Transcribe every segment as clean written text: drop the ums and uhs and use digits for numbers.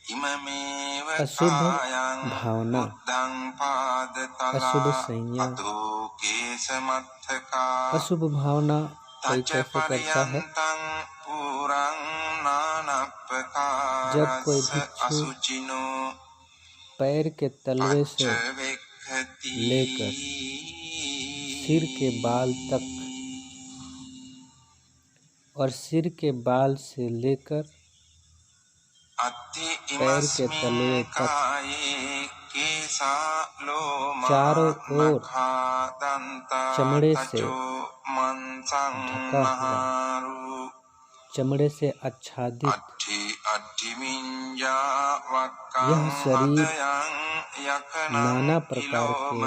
अशुभ भावना, अशुभ संज्ञा। अशुभ भावना कोई कैसे करता है? जब कोई भिक्षु पैर के तलवे से लेकर सिर के बाल तक और सिर के बाल से लेकर पैर के तलवे तक चारों ओर चमड़े से ढका हुआ, चमड़े से आच्छादित यह शरीर नाना प्रकार के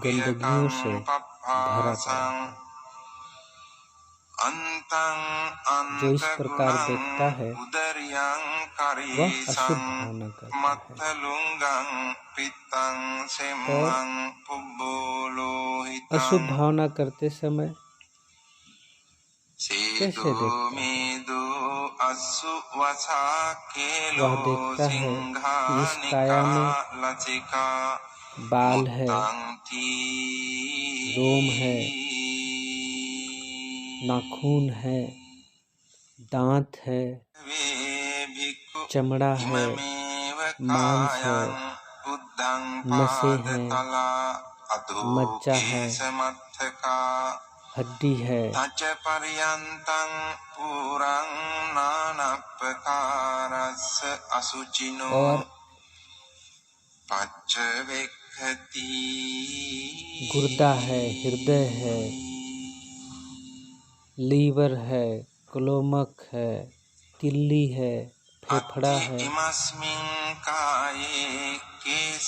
गंदगियों से भरा पड़ा है। जो इस प्रकार देखता है वह अशुभ भावना करता है। और अशुभ भावना करते समय कैसे देखता है? वह देखता है कि इस काया में बाल है, रोम है, नाखून है, दांत है, चमड़ा है, मांस है, नसें हैं, मज्जा है, हड्डी है। और गुर्दा है, हृदय है, लीवर है, क्लोमक है, तिल्ली है, फेफड़ा है,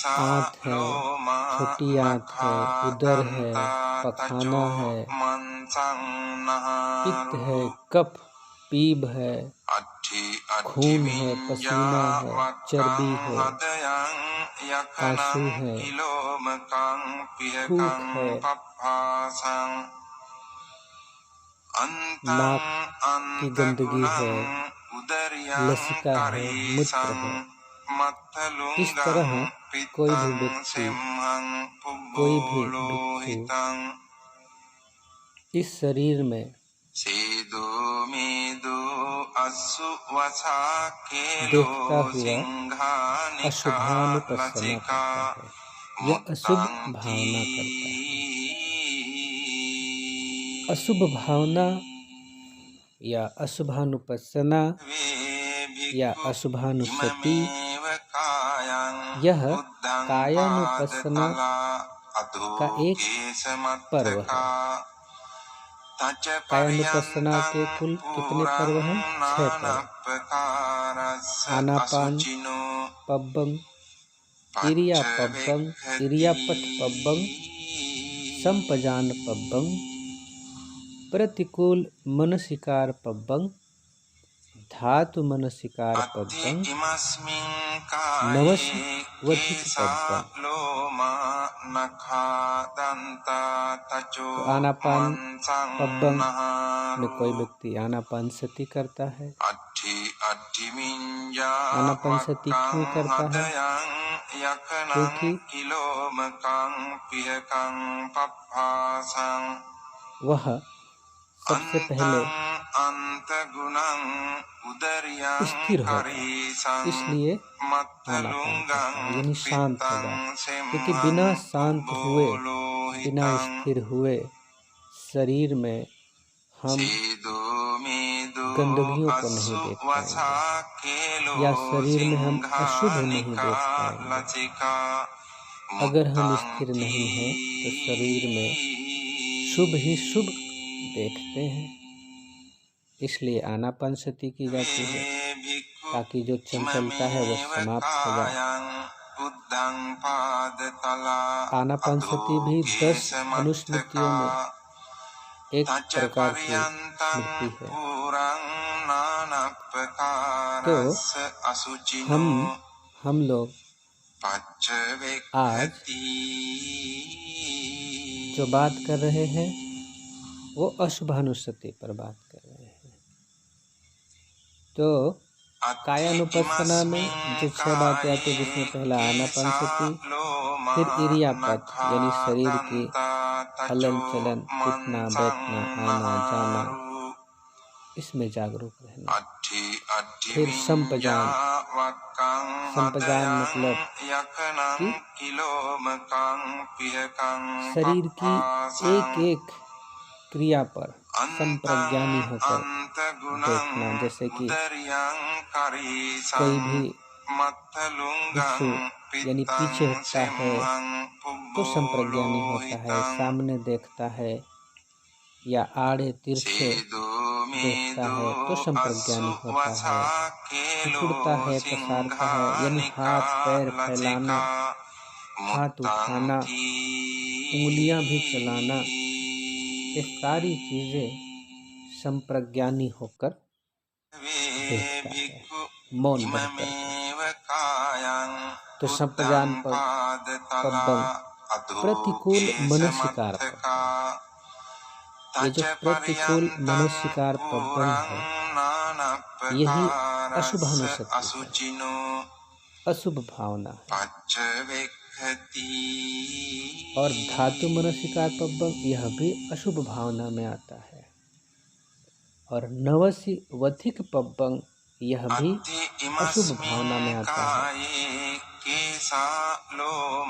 आंत है, छोटी आंत है, उदर है, पखाना है, पित्त है, कफ, पीप है, खून है, पसीना है, चर्बी है, आंसू है, थूक है, नाक की गंदगी है, लसिका है, मूत्र है। इस तरह कोई भी व्यक्ति इस शरीर में देखता हुआ अशुभानुपस्सना करता है। यह अशुभ भावना करता है। अशुभ भावना या अशुभानुपस्सना या अशुभानुसति यह कायानुपस्सना का एक पर्व है। कायानुपस्सना के कुल कितने पर्व हैं? 6 पर्व। आनापान पब्बं, इरियापब्बं, इरियापठ पब्बं, संपजान पब्बं, प्रतिकूल मनसिकार पब्बं, धातु मनसिकार पब्बं, नवस्वधिक पब्बं। तो आनापान पब्बं में कोई व्यक्ति आनापान सती करता है। आनापान सती क्यों करता है? क्योंकि वह सबसे पहले स्थिर होगा, इसलिए आनापान करता है, यानी शांत होगा। क्योंकि बिना शांत हुए, बिना स्थिर हुए शरीर में हम गंदगियों को नहीं देख पाएंगे या शरीर में हम अशुभ नहीं देख पाएंगे। अगर हम स्थिर नहीं हैं तो शरीर में शुभ ही शुभ देखते हैं। इसलिए आनापान सती की जाती है ताकि जो चंचलता है वह समाप्त हो जाए। आनापान सती भी 10 अनुस्मृतियों में एक प्रकार की स्मृति है। तो हम लोग आज जो बात कर रहे हैं वो अशुभानुसति पर बात कर रहे हैं। तो कायानुपස්සना में जो 6 बातें आती है, जिसमें पहला आनापानसति, फिर इरियापत यानी शरीर की हलन चलन, उठना बैठना आना जाना, इसमें जागरूक रहना। फिर संपजान, संपजान मतलब कि शरीर की एक एक क्रिया पर संप्रज्ञानी होकर देखना। जैसे कि कोई भी भिक्षु यानी पीछे हटता है तो संप्रज्ञानी होता है, सामने देखता है या आड़े तिरछे देखता है तो संप्रज्ञानी होता है, सिकुड़ता है पसारता है यानी हाथ पैर फैलाना, हाथ उठाना, उंगलियां भी चलाना, ये सारी चीजें संप्रज्ञानी होकर देखता है, मौन रहकर। तो संप्रज्ञान पब्बं प्रतिकूल मनसिकार पब्बं। ये जो प्रतिकूल मनसिकार पब्बं है, यही अशुभानुसति है, अशुभ भावना है। और धातु मनसिकार पब्बं यह भी अशुभ भावना में आता है। और नवसी वथिक पब्बं यह भी अशुभ भावना में आता है।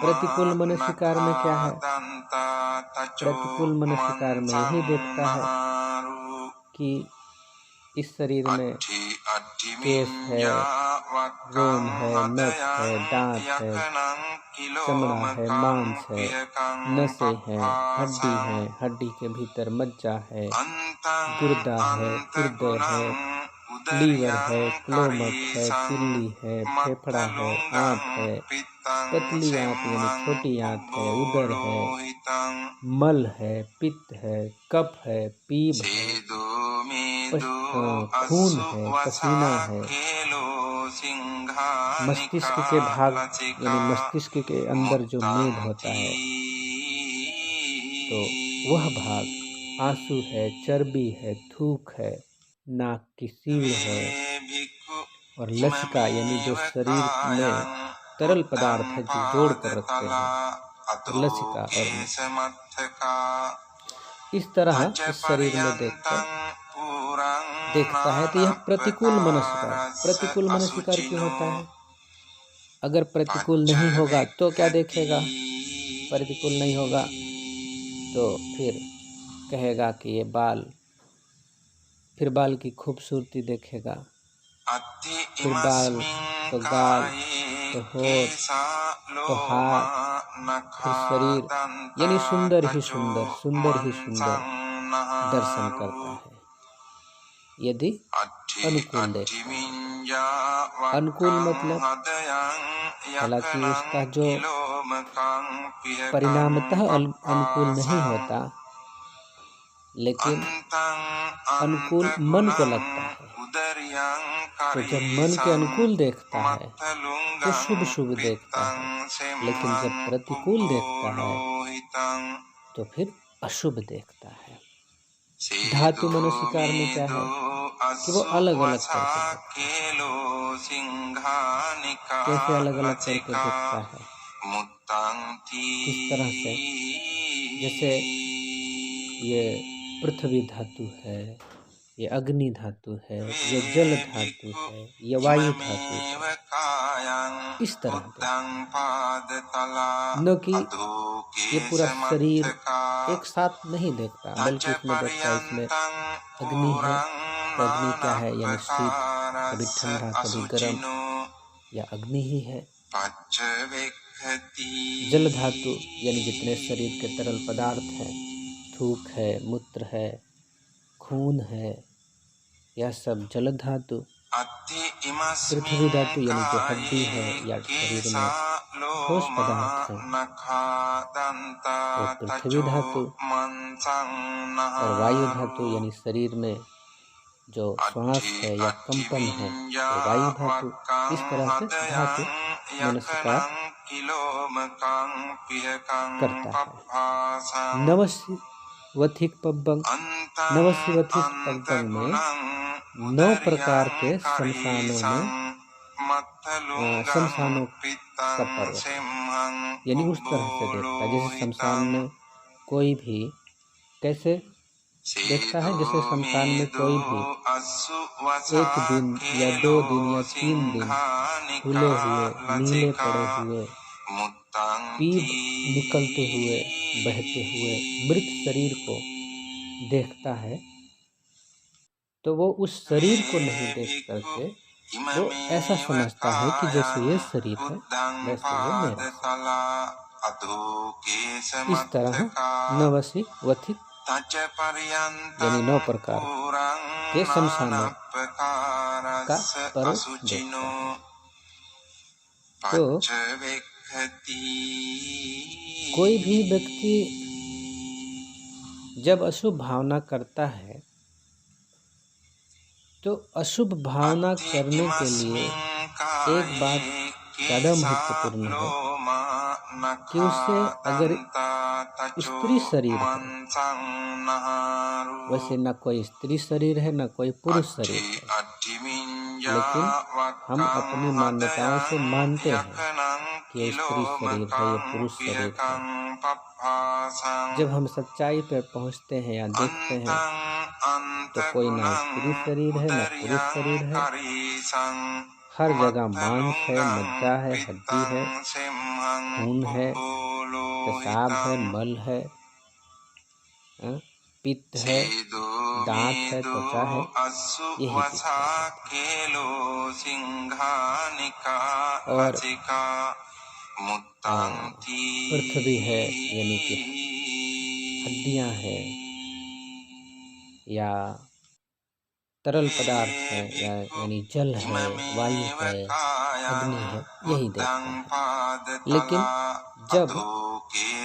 प्रतिकूल मनसिकार में क्या है? प्रतिकूल मनसिकार में यही देखता है कि इस शरीर में केश है, रोम है, नख है, दांत है, चमड़ा है, मांस है, नसें हैं, हड्डी है, हड्डी के भीतर मज्जा है, गुर्दा है, हृदय है, लीवर है, क्लोमक है, पिल्ली है, फेफड़ा है, आंत है, पतली आंत यानी छोटी आंत है, उदर है, मल है, पित्त है, कफ है, पीप है, खून है, पसीना है, मस्तिष्क के भाग यानी मस्तिष्क के अंदर जो मेद होता है तो वह भाग, आंसू है, चर्बी है, थूक है, नाक की सीड़ है, और लसिका यानी जो शरीर में तरल पदार्थ है जो जोड़ कर रखते हैं, लसिका और इस तरह इस शरीर में देखता है। तो यह प्रतिकूल मनस्कार। प्रतिकूल मनस्कार क्यों होता है? अगर प्रतिकूल नहीं होगा तो क्या देखेगा? प्रतिकूल नहीं होगा तो फिर कहेगा कि ये बाल, फिर बाल की खूबसूरती देखेगा, फिर बाल तो गाल तो होठ तो हाथ, फिर शरीर, यानी सुंदर ही सुंदर, सुंदर ही सुंदर दर्शन करता है यदि अनुकूल देखता है। अनुकूल मतलब हालांकि उसका जो परिणामतः अनुकूल नहीं होता, लेकिन अनुकूल मन को लगता है। तो जब मन के अनुकूल देखता है तो शुभ शुभ देखता है, लेकिन जब प्रतिकूल देखता है तो फिर अशुभ देखता है। धातु मनसिकार में क्या है कि वो अलग अलग करके देखता है। कैसे अलग अलग करके देखता है? किस तरह से? जैसे ये पृथ्वी धातु है, ये अग्नि धातु है, ये जल धातु है, ये वायु धातु है, इस तरह न कि ये पूरा शरीर एक साथ नहीं देखता, बल्कि इसमें देखता है इसमें अग्नि है तो अग्नि क्या है, यानी शीत, कभी ठंडा कभी गर्म, या अग्नि ही है। जल धातु यानी जितने शरीर के तरल पदार्थ हैं, थूक है, मूत्र है, खून है, यह सब जल धातु। पृथ्वी धातु यानी जो हड्डी है या शरीर में ठोस पदार्थ है वो पृथ्वी धातु। और वायु धातु यानी शरीर में जो श्वास है या कंपन है वो वायु धातु। इस तरह से धातु मनस्कार करता है। नवसी वथिक पब्बं, नवसी वथिक पब्बं में 9 प्रकार के शमशानों का पर्वत है, यानी उस तरह से देखता है जैसे शमशान में कोई भी कैसे देखता है, जैसे शमशान में कोई भी 1 दिन या 2 दिन या 3 दिन फूले हुए, नीले पड़े हुए, पीप निकलते हुए, बहते हुए मृत शरीर को देखता है, तो वो उस शरीर को नहीं देख करके वो ऐसा समझता है कि जैसे ये शरीर है वैसे ये मेरा शरीर। इस तरह नवसी वथिक यानी 9 प्रकार के शमशानों का पर्व देखता है। तो कोई भी व्यक्ति जब अशुभ भावना करता है तो अशुभ भावना करने के लिए एक बात ज़्यादा महत्वपूर्ण है कि उसे अगर स्त्री शरीर है, वैसे न कोई स्त्री शरीर है न कोई पुरुष शरीर है, लेकिन हम अपनी मान्यताओं से मानते हैं कि ये स्त्री शरीर है, ये पुरुष शरीर है। जब हम सच्चाई पर पहुंचते हैं या देखते हैं तो कोई ना स्त्री शरीर है ना पुरुष शरीर है, हर जगह मांस है, मज्जा है, हड्डी है, खून है, पेशाब है, मल है, पित्त है, दांत है, त्वचा है, यही और पृथ्वी है यानी कि हड्डियां हैं या तरल पदार्थ है या यानी जल है, वायु है, अग्नि है, यही देखता है। लेकिन जब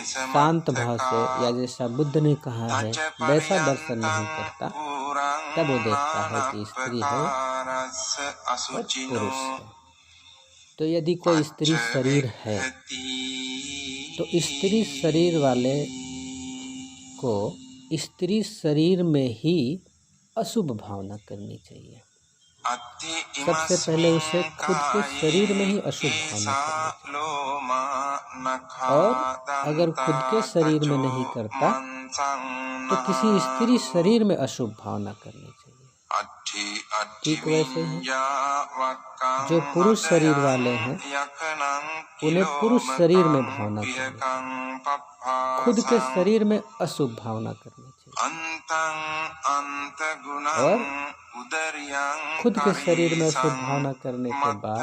शांत भाव से या जैसा बुद्ध ने कहा है वैसा दर्शन नहीं करता, तब वो देखता है कि स्त्री है और पुरुष है। तो यदि कोई स्त्री शरीर है तो स्त्री शरीर वाले को स्त्री शरीर में ही अशुभ भावना करनी चाहिए। सबसे पहले उसे खुद के शरीर में ही अशुभ भावना करनी चाहिए, और अगर खुद के शरीर में नहीं करता तो किसी स्त्री शरीर में अशुभ भावना करनी चाहिए। ठीक वैसे ही जो पुरुष शरीर वाले हैं उन्हें पुरुष शरीर में भावना करनी चाहिए, खुद के शरीर में अशुभ भावना करनी चाहिए। और खुद के शरीर में अशुभ भावना करने के बाद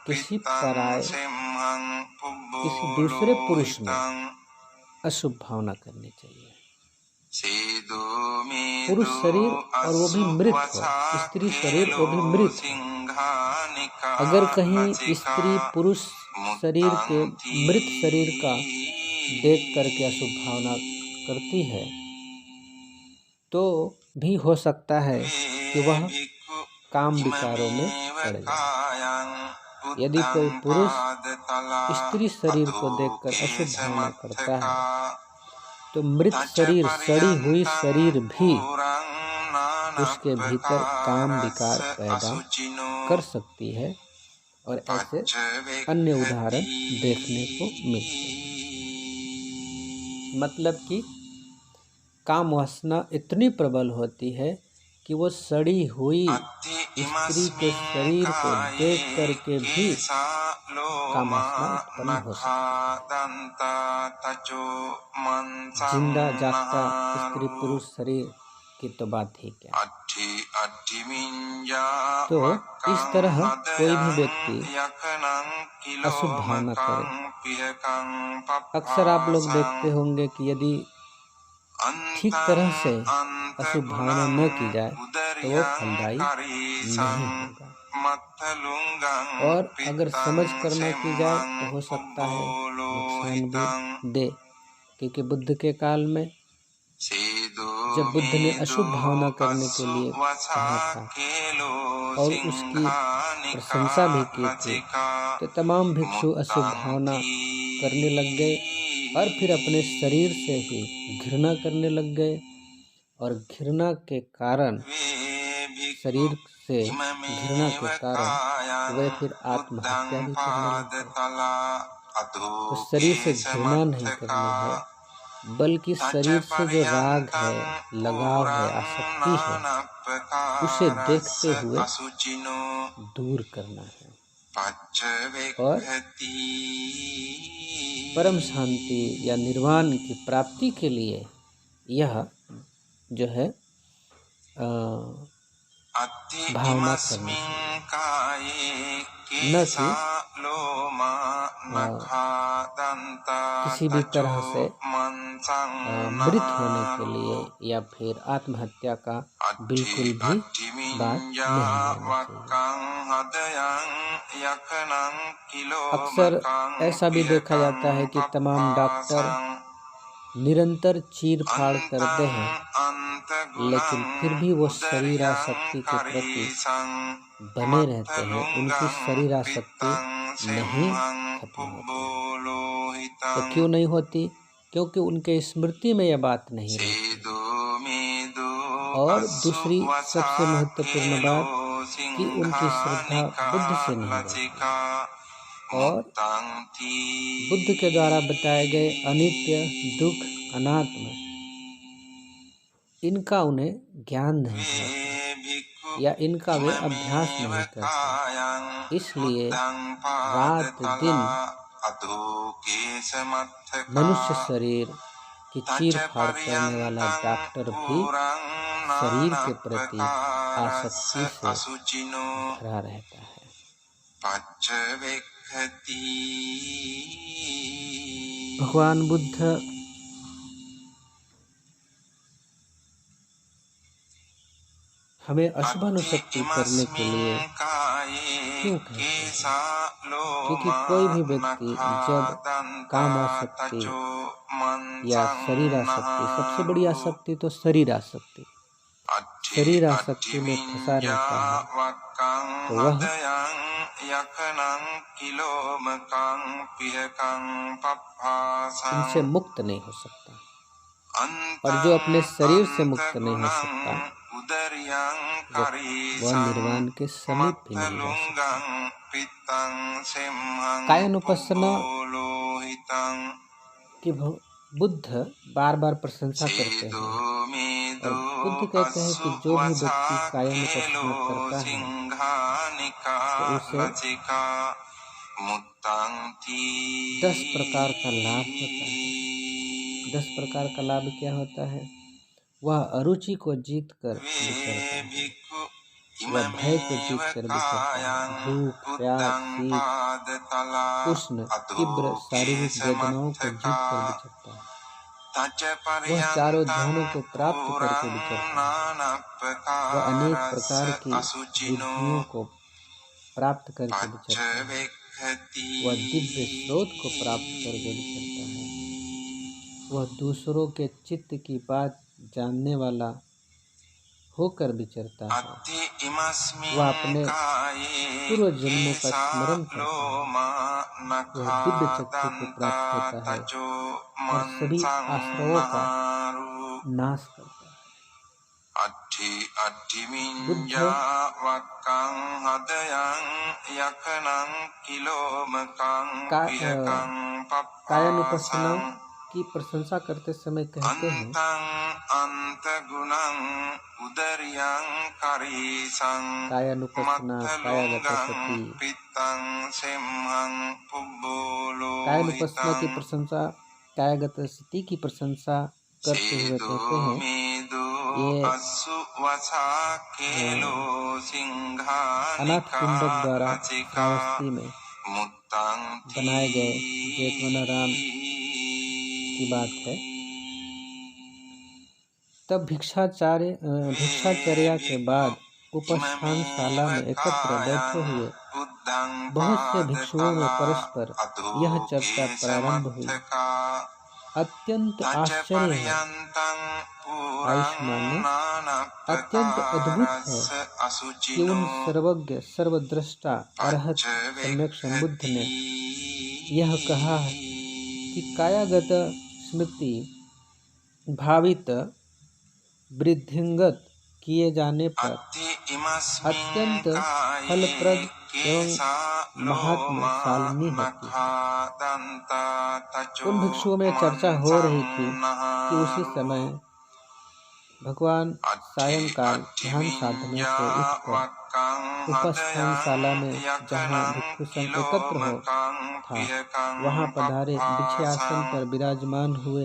किसी पराये किसी दूसरे पुरुष में अशुभ भावना करनी चाहिए। पुरुष शरीर और वो भी मृत हो, स्त्री शरीर वो भी मृत हो। अगर कहीं स्त्री पुरुष शरीर के मृत शरीर का देख करके अशुभ भावना करती है तो भी हो सकता है कि वह काम विकारों में पड़ जाए। यदि कोई पुरुष स्त्री शरीर को देखकर अशुभ भावना करता है तो मृत शरीर, सड़ी हुई शरीर भी उसके भीतर काम विकार पैदा कर सकती है, और ऐसे अन्य उदाहरण देखने को मिलते हैं। मतलब कि काम वासना इतनी प्रबल होती है कि वो सड़ी हुई स्त्री के शरीर को देख करके भी काम वासना उत्पन्न हो सकती है। जिंदा जागता स्त्री पुरुष शरीर की तो बात ही क्या। तो इस तरह कोई भी व्यक्ति अशुभ भावना करे, अक्सर आप लोग देखते होंगे कि यदि ठीक तरह से अशुभ भावना न की जाए तो वो फलदायी नहीं होगा, और अगर समझ कर न की जाए तो हो सकता है नुकसान भी दे। क्योंकि बुद्ध के काल में जब बुद्ध ने अशुभ भावना करने के लिए कहा था और उसकी प्रशंसा भी की थी, तो तमाम भिक्षु अशुभ भावना करने लग गए और फिर अपने शरीर से ही घृणा करने लग गए, और घृणा के कारण शरीर से घृणा के कारण वे फिर आत्महत्या भी करने लगते। तो शरीर से घृणा नहीं करनी है, बल्कि शरीर से जो राग है, लगाव है, आसक्ति है, उसे देखते हुए दूर करना है और परम शांति या निर्वाण की प्राप्ति के लिए यह जो है भावना करनी चाहिए, न कि किसी भी तरह से मृत होने के लिए या फिर आत्महत्या का बिल्कुल भी बात नहीं होनी चाहिए। अक्सर ऐसा भी देखा जाता है कि तमाम डॉक्टर निरंतर चीर फाड़ करते हैं, लेकिन फिर भी वो शरीर आसक्ति के प्रति बने रहते हैं, उनकी शरीर आसक्ति नहीं खत्म होती। तो क्यों नहीं होती? क्योंकि उनके स्मृति में यह बात नहीं रहती। और दूसरी सबसे महत्वपूर्ण बात कि उनकी श्रद्धा बुद्ध से नहीं रहती और बुद्ध के द्वारा बताए गए अनित्य, दुख, अनात्म, इनका उन्हें ज्ञान नहीं होता या इनका वे अभ्यास नहीं करते। इसलिए रात दिन मनुष्य शरीर की चीर फाड़ करने वाला डॉक्टर भी शरीर के प्रति आसक्ति से भरा रहता है। भगवान बुद्ध हमें अशुभानुशक्ति करने के लिए क्यों कहते हैं? क्योंकि कोई भी व्यक्ति जब कामासक्ति या शरीर आसक्ति, सबसे बड़ी आसक्ति तो शरीर आसक्ति, शरीर आसक्ति में फंसा रहता है, तो वह इनसे मुक्त नहीं हो सकता। और जो अपने शरीर से मुक्त नहीं हो सकता, वह निर्वाण के समीप भी नहीं जा सकता। कायानुपස්සना की बुद्ध बार बार प्रशंसा करते हैं और बुद्ध कहते हैं कि जो भी व्यक्ति कायानुपස්සना करता है तो उसे 10 प्रकार का लाभ होता है। 10 प्रकार का लाभ क्या होता है? वह अरुचि को जीत कर विचरता है, वह भय को जीत कर विचरता है, भूख, प्यास, शीत, उष्ण, तीव्र शारीरिक वेदनाओं को जीत कर विचरता है, वह चारों ध्यानों को प्राप्त करके विचरता है, वह अनेक प्रकार की बुद्धियों को प्राप्त करके विचरता है, वह दिव्य स्रोत को प्राप्त करके विचरता है, वह दूसरों के चित्त की बात जानने वाला होकर विचरता है, वह अपने पूर्व जन्मों का स्मरण करता है, वह दिव्य शक्ति को प्राप्त होता है और सभी आश्रयों का नाश करता है। बुद्ध कायानुपස්සना की प्रशंसा करते समय कहते हैं, कायानुपස්සना, कायागत सती। कायानुपස්සना की प्रशंसा, कायागत सती की प्रशंसा करते हुए कहते हैं, ये अनाथ पिंडक द्वारा श्रावस्ती में बनाए गए जेठवनाराम की बात है। तब भिक्षाचर्या के बाद उपस्थानशाला में एकत्र बैठे हुए बहुत से भिक्षुओं में परस्पर यह चर्चा प्रारंभ हुई। अत्यंत आश्चर्य है, आयुष्मान, अत्यंत अद्भुत है कि उन सर्वज्ञ सर्वद्रष्टा अरहत सम्यक संबुद्ध ने यह कहा है कि कायागत स्मृति भावित वृद्धिंगत किए जाने पर अत्यंत फलप्रद एवं महात्मशालिनी होती है। उन भिक्षुओं में चर्चा हो रही थी कि उसी समय भगवान सायंकाल ध्यान साधने से उठकर उपस्थानशाला में जहाँ भिक्षु संघ एकत्र हो था वहाँ पधारे, बिछे आसन पर विराजमान कर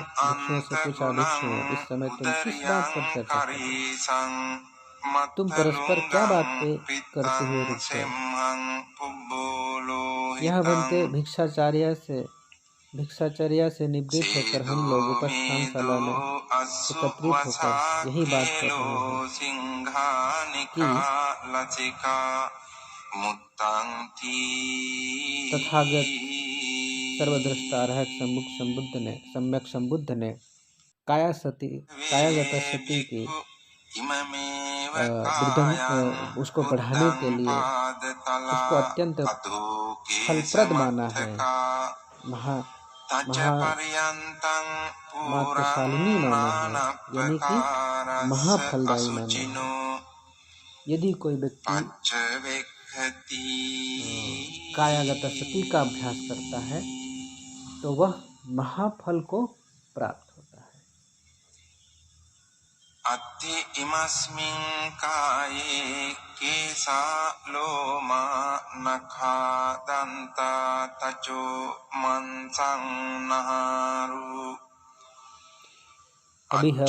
भिक्षुओं से पूछा, भिक्षुओं इस समय तुम किस बात पर चर्चा कर रहे हो? तुम परस्पर क्या बातें करते हुए रुक गए? यह बनते भिक्षाचर्या से निवृत्त होकर हम लोग उपस्थानशाला में एकत्रित होकर यही बात कर रहे हैं कि तथागत सर्वद्रष्टा अर्हक सम्यक संबुद्ध ने कायागत सती की उसको बढ़ाने के लिए उसको अत्यंत फलप्रद माना है, मात्रशालिनी माना है, यानी कि महाफलदायी माना है। यदि कोई व्यक्ति कायागत सती का अभ्यास करता है तो वह महाफल को प्राप्त होता है। अत्ति इमस्मिन् काये केसा लोमा नखा दंता तचो मंसं नहारु। अभी हम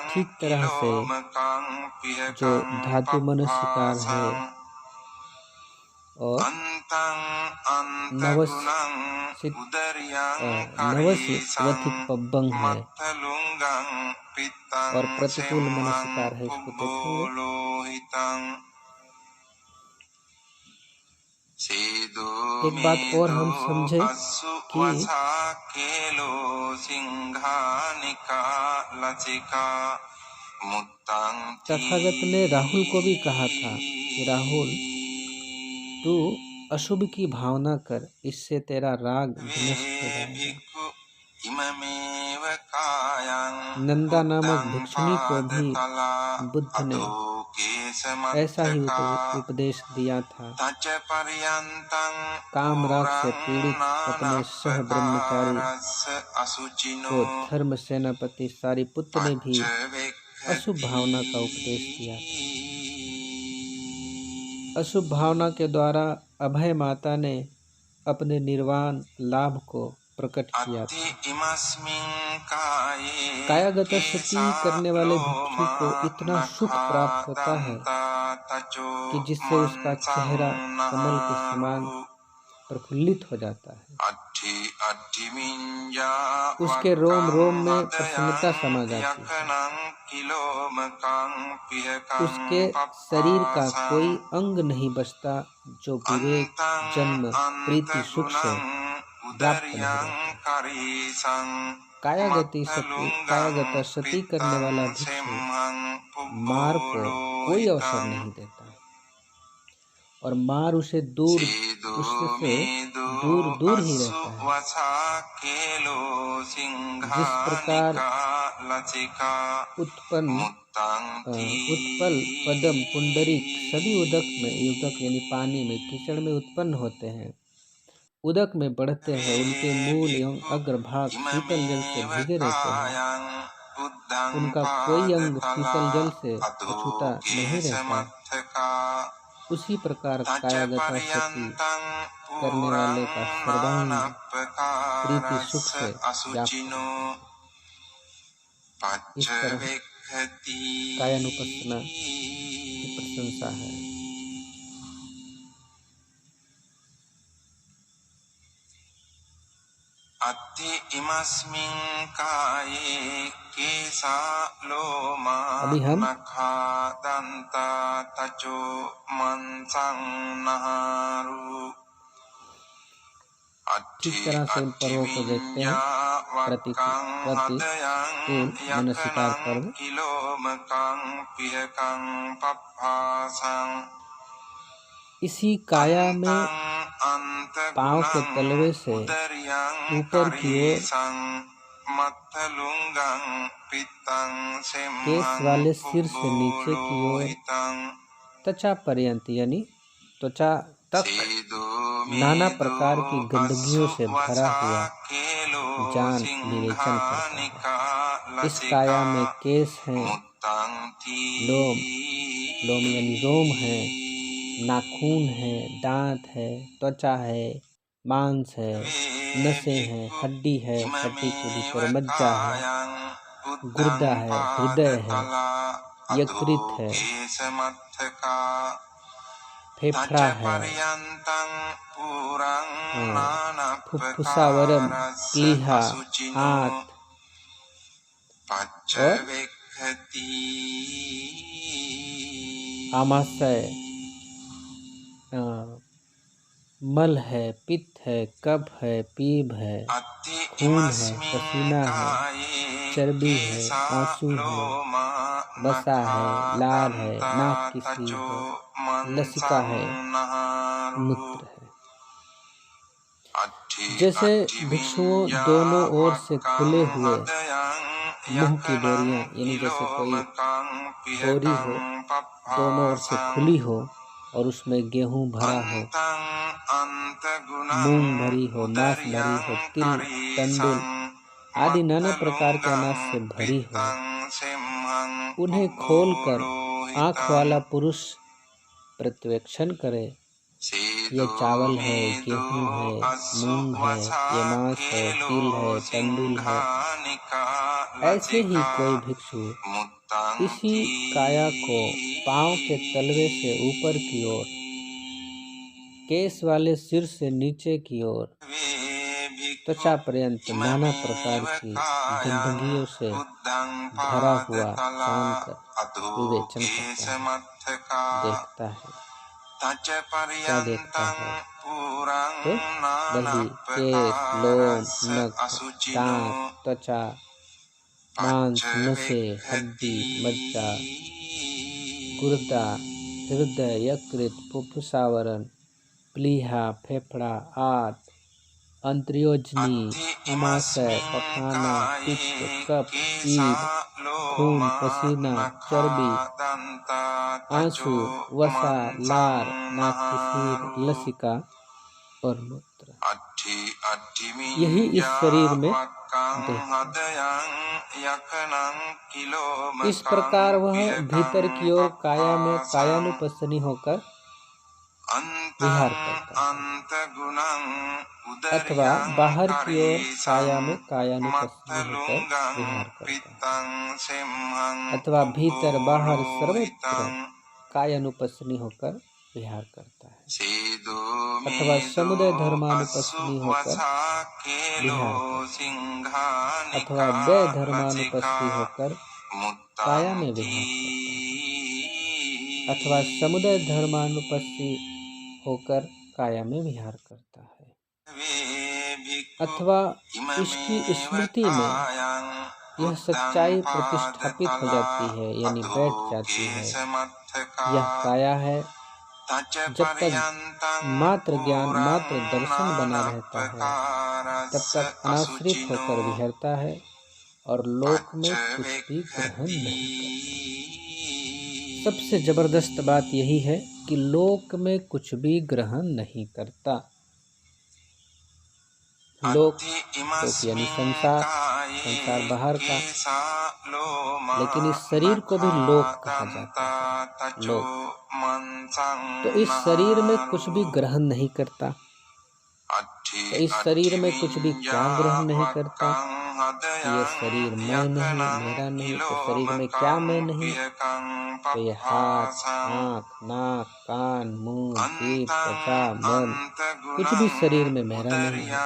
ठीक तरह से जो धातु मनुष्यकार है और नवसिवथिक पब्बंग है और प्रतिकूल मनुष्यकार है, इसको देखेंगे। एक बात और हम समझे कि तथागत ने राहुल को भी कहा था कि राहुल तू अशुभ की भावना कर, इससे तेरा राग विनष्ट हो जाएगा। नंदा नामक भिक्षुणी को भी बुद्ध ने ऐसा ही उपदेश दिया था। काम राग से पीड़ित अपने सह ब्रह्मचारी को धर्म सेनापति सारिपुत्र ने भी अशुभ भावना का उपदेश दिया था। अशुभ भावना के द्वारा अभय माता ने अपने निर्वाण लाभ को प्रकट किया था। कायागत सती करने वाले भिक्षु को इतना सुख प्राप्त होता है कि जिससे उसका चेहरा कमल के समान प्रफुल्लित हो जाता है, उसके रोम रोम में प्रसन्नता समा जाती है, उसके शरीर का कोई अंग नहीं बचता जो विवेक, जन्म, प्रीति, सुख से व्याप्त नहीं रहता। कायागत सती करने वाला भिक्षु मार को कोई अवसर नहीं देता और मार उससे दूर ही रहता है। जिस प्रकार उत्पल पदम पुंडरीक सभी उदक यानी पानी में कीचड़ में उत्पन्न होते हैं, उदक में बढ़ते हैं, उनके मूल एवं अग्रभाग शीतल जल से भीगे रहते हैं, उनका कोई अंग शीतल जल से अछूता नहीं रहता। उसी प्रकार कायागत सती करने वाले का सर्वांग प्रीति सुख से व्याप्त है। इस तरह कायानुपස්සना की प्रशंसा है। अत्ति इमस्मिन् काये केसा लोमा नखा दंता तचो मंसं नहारु। ठीक तरह से उन पर्वों को देखते हैं। प्रतिकूल मनस्कार पर्व, इसी काया में पांव के तलवे से ऊपर की ओर केस वाले सिर से नीचे की ओर त्वचा पर्यंत यानी त्वचा तक नाना प्रकार की गंदगियों से भरा हुआ जान विवेचन करता है। इस काया में केस हैं, लोम यानी रोम है, नाखून है, दांत है, त्वचा है, मांस है, नसें हैं, हड्डी है, हड्डी के भीतर मज्जा है, गुर्दा है, हृदय है, यकृत है, फेफड़ा है, फुफ्फुसावरण, प्लीहा, आंत और आमाशय, मल है, पित्त है, कफ है, पीप है, खून है, पसीना है, चर्बी है, आंसू है, बसा है, लाल है, नाक की सील है, लसिका है, मूत्र है। जैसे भिक्षुओं दोनों ओर से खुले हुए मुंह की डोरियां यानी जैसे कोई डोरी हो दोनों ओर से खुली हो और उसमें गेहूं भरा हो, मूंग भरी हो, मांस भरी हो, तिल, तंडुल आदि नाना प्रकार के अनाज से भरी हो, उन्हें खोलकर आंख वाला पुरुष पर्यवेक्षण करे। यह चावल है, गेहूं है, मूंग है, ये मांस है, तिल है, तंडुल है। ऐसे ही कोई भिक्षु इसी काया को पांव के तलवे से ऊपर की ओर, केस वाले सिर से नीचे की ओर, त्वचा पर्यंत नाना प्रकार की गंदगियों से भरा हुआ जानकर विवेचन करता है, देखता है। क्या देखता है? तो वही केस, लोम, नख, दांत, त्वचा, मांस, नसें, हड्डी, मज्जा, गुर्दा, हृदय, यकृत, फुफ्फुसावरण, प्लीहा, फेफड़ा, आंत, अंत्रियोजनी, अमाशय, पखाना, पित्त, कफ, पीप, खून, पसीना, चर्बी, आंसू, वसा, लार, नाक की सीर, लसिका और मूत्र। यही इस शरीर में इस प्रकार वह भीतर की ओर काया में कायानुपස්සनी होकर विहार करता है अथवा बाहर की ओर काया में कायानुपස්සनी होकर विहार करता है अथवा भीतर बाहर सर्वत्र कायानुपස්සनी होकर विहार करता है अथवा समुदय धर्मानुपස්සनी होकर विहार करता है अथवा व्यय धर्मानुपස්සनी होकर काया में विहार करता है अथवा समुदय धर्मानुपස්සनी होकर काया में विहार करता है अथवा इसकी स्मृति में यह सच्चाई प्रतिष्ठापित हो जाती है यानी बैठ जाती है। यह काया है। जब तक मात्र ज्ञान मात्र दर्शन बना रहता है तब तक अनाश्रित होकर विहरता है और लोक में कुछ भी ग्रहण नहीं करता। सबसे जबरदस्त बात यही है कि लोक में कुछ भी ग्रहण नहीं करता। लोक यानी संसार, संसार बाहर का, लेकिन इस शरीर को भी लोक कहा जाता है। लोक तो इस शरीर में कुछ भी ग्रहण नहीं करता। तो इस शरीर में कुछ भी क्या ग्रहण नहीं करता? ये शरीर मैं नहीं, मेरा नहीं। तो शरीर में क्या मैं नहीं? तो ये हाथ, आँख, नाक, कान, मुंह, जीभ, त्वचा, मन, कुछ भी शरीर में मेरा नहीं है।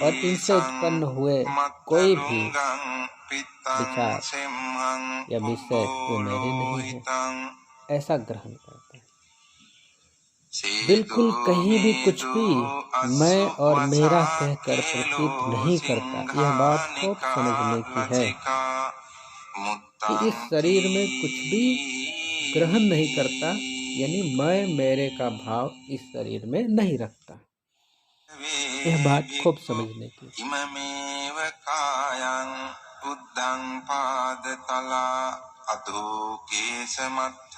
और इनसे उत्पन्न हुए कोई भी विचार या विषय वो मेरे नहीं है, ऐसा ग्रहण करते हैं। बिल्कुल कहीं भी कुछ भी मैं और मेरा कहकर प्रतीत नहीं करता। यह बात खूब समझने की है कि इस शरीर में कुछ भी ग्रहण नहीं करता, यानी मैं मेरे का भाव इस शरीर में नहीं रखता। यह बात खूब समझने की।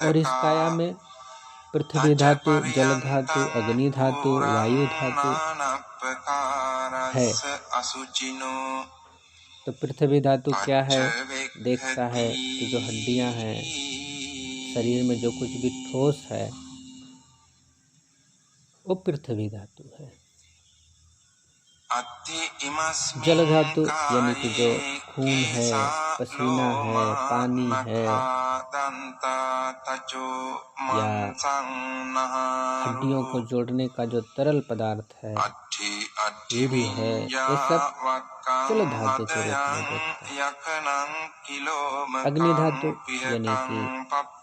और इस काया में पृथ्वी धातु, जल धातु, अग्नि धातु, वायु धातु है। तो पृथ्वी धातु क्या है? देखता है कि जो हड्डियां हैं, शरीर में जो कुछ भी ठोस है वो पृथ्वी धातु है। जल धातु यानी कि जो खून है, पसीना है, पानी है, या हड्डियों को जोड़ने का जो तरल पदार्थ है, वीर्य है, ये सब जल धातु के रूप में देखता है। अग्नि धातु यानी कि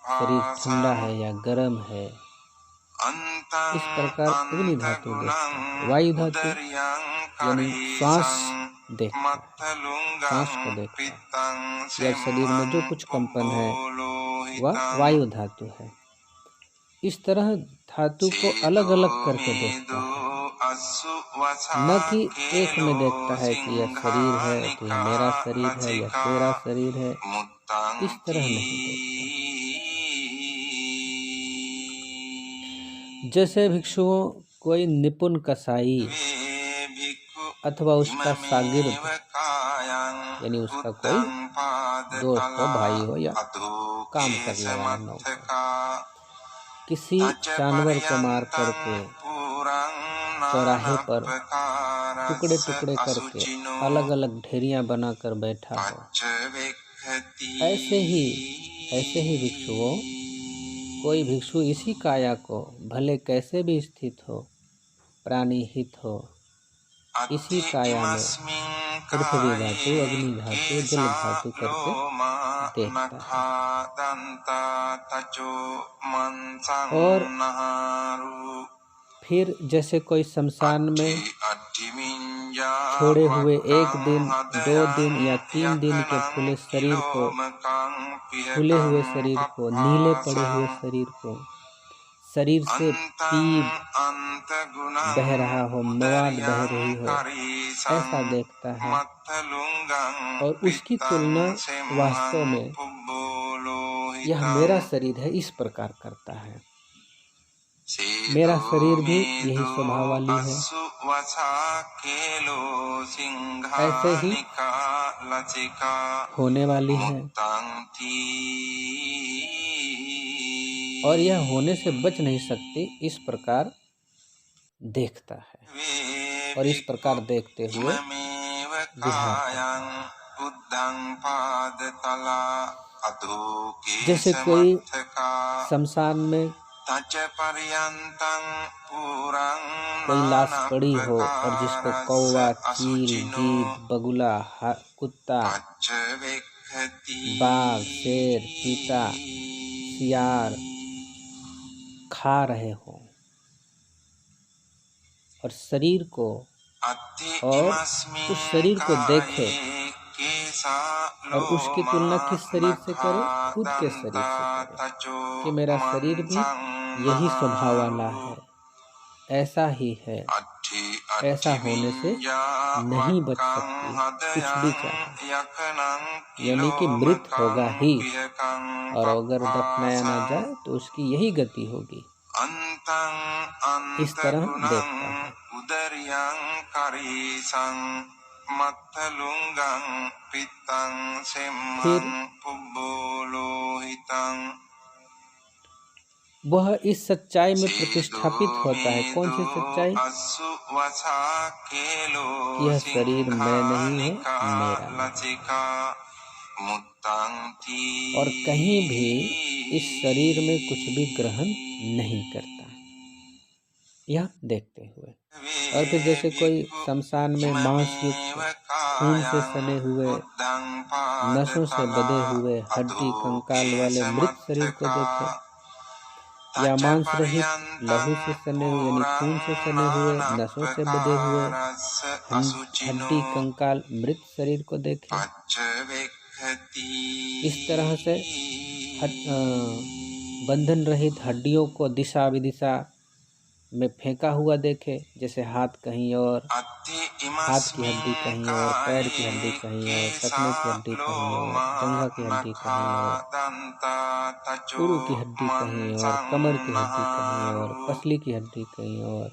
शरीर ठंडा है या गर्म है, इस प्रकार अग्नि धातु देखता है। वायु धातु यानी श्वास देखता है, श्वास को देखता है, या शरीर में जो कुछ कंपन है वह वायु धातु है। इस तरह धातु को अलग अलग करके देखता है, न कि एक में देखता है कि यह शरीर है तो यह मेरा शरीर है या तेरा शरीर है, इस तरह नहीं देखता। जैसे भिक्षुओं कोई निपुण कसाई अथवा उसका शागिर्द यानी उसका कोई दोस्त हो, भाई हो या काम करने वाला नौकर किसी जानवर को मार करके चौराहे पर टुकड़े टुकड़े करके अलग अलग ढेरियां बनाकर बैठा हो, ऐसे ही भिक्षुओं कोई भिक्षु इसी काया को भले कैसे भी स्थित हो, प्राणी हित हो, इसी काया में पृथ्वी धातु, अग्नि धातु, जल धातु करके देखता है। और फिर जैसे कोई शमशान में छोड़े हुए 1 दिन, 2 दिन या 3 दिन के फूले हुए शरीर को, नीले पड़े हुए शरीर को, शरीर से पीप बह रहा हो, मवाद बह रही हो, ऐसा देखता है। और उसकी तुलना वास्तव में यह मेरा शरीर है इस प्रकार करता है। मेरा शरीर भी यही स्वभाव वाली है, ऐसे ही होने वाली है, और यह होने से बच नहीं सकती, इस प्रकार देखता है। और इस प्रकार देखते हुए जैसे कोई शमशान में कोई लाश पड़ी हो और जिसको कौवा, चील, गीद, बगुला, कुत्ता, बाघ, शेर, चीता, सियार खा रहे हो, और शरीर को, और उस शरीर को देखे और उसकी तुलना किस शरीर से करे? खुद के शरीर से करे कि मेरा शरीर भी यही स्वभाव वाला है, ऐसा ही है, ऐसा होने से नहीं बच सकती कुछ भी चाहे, यानी कि मृत होगा ही, और अगर दफनाया ना जाए तो उसकी यही गति होगी। इस तरह देखता है। फिर वह इस सच्चाई में प्रतिष्ठापित होता है। कौन सी सच्चाई? कि यह शरीर मैं नहीं है, मेरा नहीं। और कहीं भी इस शरीर में कुछ भी ग्रहण नहीं करता, यह देखते हुए। और फिर जैसे कोई शमशान में मांस युक्त, खून से सने हुए, नसों से बंधे हुए, हड्डी कंकाल वाले मृत शरीर को देखे, या मांस रहित, लहू से सने हुए यानी खून से सने हुए, नसों से बंधे हुए, हड्डी कंकाल मृत शरीर को देखे, इस तरह से बंधन रहित हड्डियों को दिशा विदिशा में फेंका हुआ देखे, जैसे हाथ कहीं और, हाथ की हड्डी कहीं और, पैर की हड्डी कहीं और, टखने की हड्डी कहीं और, जंघा की हड्डी कहीं और, उरु की हड्डी कहीं और, कमर की हड्डी कहीं और, पसली की हड्डी कहीं और,